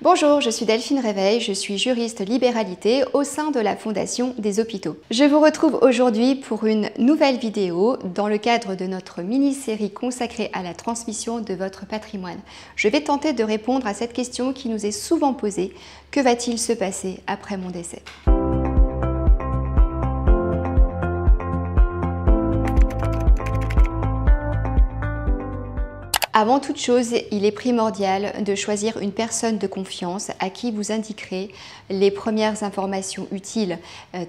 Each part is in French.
Bonjour, je suis Delphine Réveil, je suis juriste libéralité au sein de la Fondation des Hôpitaux. Je vous retrouve aujourd'hui pour une nouvelle vidéo dans le cadre de notre mini-série consacrée à la transmission de votre patrimoine. Je vais tenter de répondre à cette question qui nous est souvent posée: que va-t-il se passer après mon décès ? Avant toute chose, il est primordial de choisir une personne de confiance à qui vous indiquerez les premières informations utiles,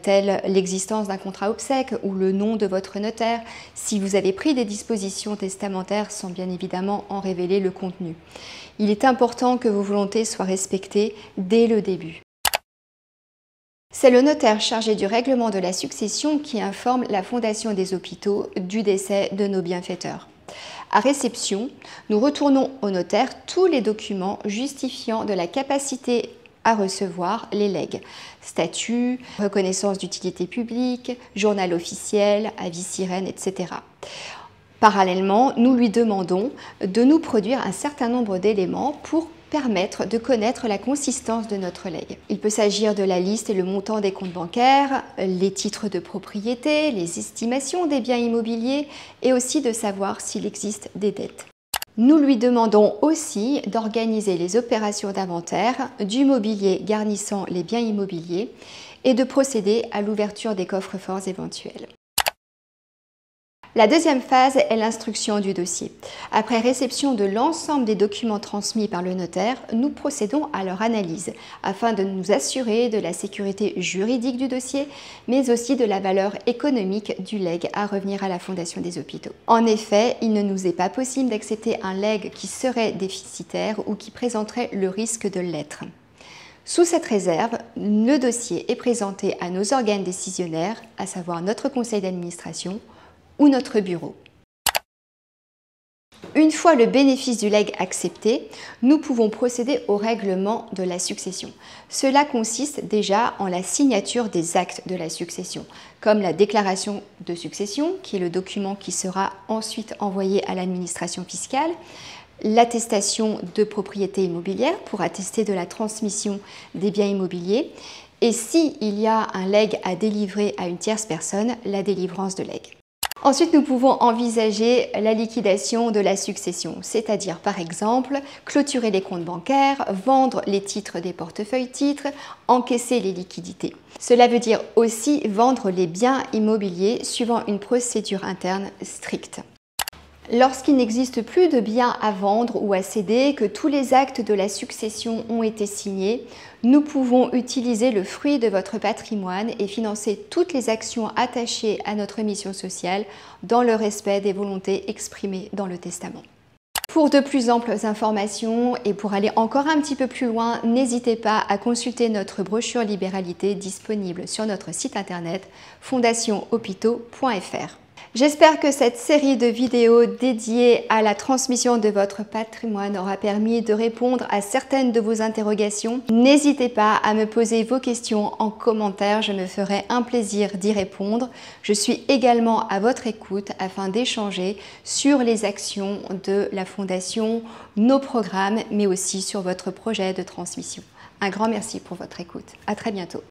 telles l'existence d'un contrat obsèques ou le nom de votre notaire, si vous avez pris des dispositions testamentaires sans bien évidemment en révéler le contenu. Il est important que vos volontés soient respectées dès le début. C'est le notaire chargé du règlement de la succession qui informe la Fondation des Hôpitaux du décès de nos bienfaiteurs. À réception, nous retournons au notaire tous les documents justifiant de la capacité à recevoir les legs: statut, reconnaissance d'utilité publique, journal officiel, avis sirène, etc. Parallèlement, nous lui demandons de nous produire un certain nombre d'éléments pour permettre de connaître la consistance de notre legs. Il peut s'agir de la liste et le montant des comptes bancaires, les titres de propriété, les estimations des biens immobiliers et aussi de savoir s'il existe des dettes. Nous lui demandons aussi d'organiser les opérations d'inventaire du mobilier garnissant les biens immobiliers et de procéder à l'ouverture des coffres-forts éventuels. La deuxième phase est l'instruction du dossier. Après réception de l'ensemble des documents transmis par le notaire, nous procédons à leur analyse afin de nous assurer de la sécurité juridique du dossier, mais aussi de la valeur économique du legs à revenir à la Fondation des Hôpitaux. En effet, il ne nous est pas possible d'accepter un legs qui serait déficitaire ou qui présenterait le risque de l'être. Sous cette réserve, le dossier est présenté à nos organes décisionnaires, à savoir notre conseil d'administration ou notre bureau. Une fois le bénéfice du legs accepté, nous pouvons procéder au règlement de la succession. Cela consiste déjà en la signature des actes de la succession, comme la déclaration de succession, qui est le document qui sera ensuite envoyé à l'administration fiscale, l'attestation de propriété immobilière pour attester de la transmission des biens immobiliers, et s'il y a un legs à délivrer à une tierce personne, la délivrance de legs. Ensuite, nous pouvons envisager la liquidation de la succession, c'est-à-dire par exemple clôturer les comptes bancaires, vendre les titres des portefeuilles titres, encaisser les liquidités. Cela veut dire aussi vendre les biens immobiliers suivant une procédure interne stricte. Lorsqu'il n'existe plus de biens à vendre ou à céder, que tous les actes de la succession ont été signés, nous pouvons utiliser le fruit de votre patrimoine et financer toutes les actions attachées à notre mission sociale dans le respect des volontés exprimées dans le testament. Pour de plus amples informations et pour aller encore un petit peu plus loin, n'hésitez pas à consulter notre brochure Libéralité disponible sur notre site internet fondationhopitaux.fr. J'espère que cette série de vidéos dédiées à la transmission de votre patrimoine aura permis de répondre à certaines de vos interrogations. N'hésitez pas à me poser vos questions en commentaire, je me ferai un plaisir d'y répondre. Je suis également à votre écoute afin d'échanger sur les actions de la Fondation, nos programmes, mais aussi sur votre projet de transmission. Un grand merci pour votre écoute. À très bientôt.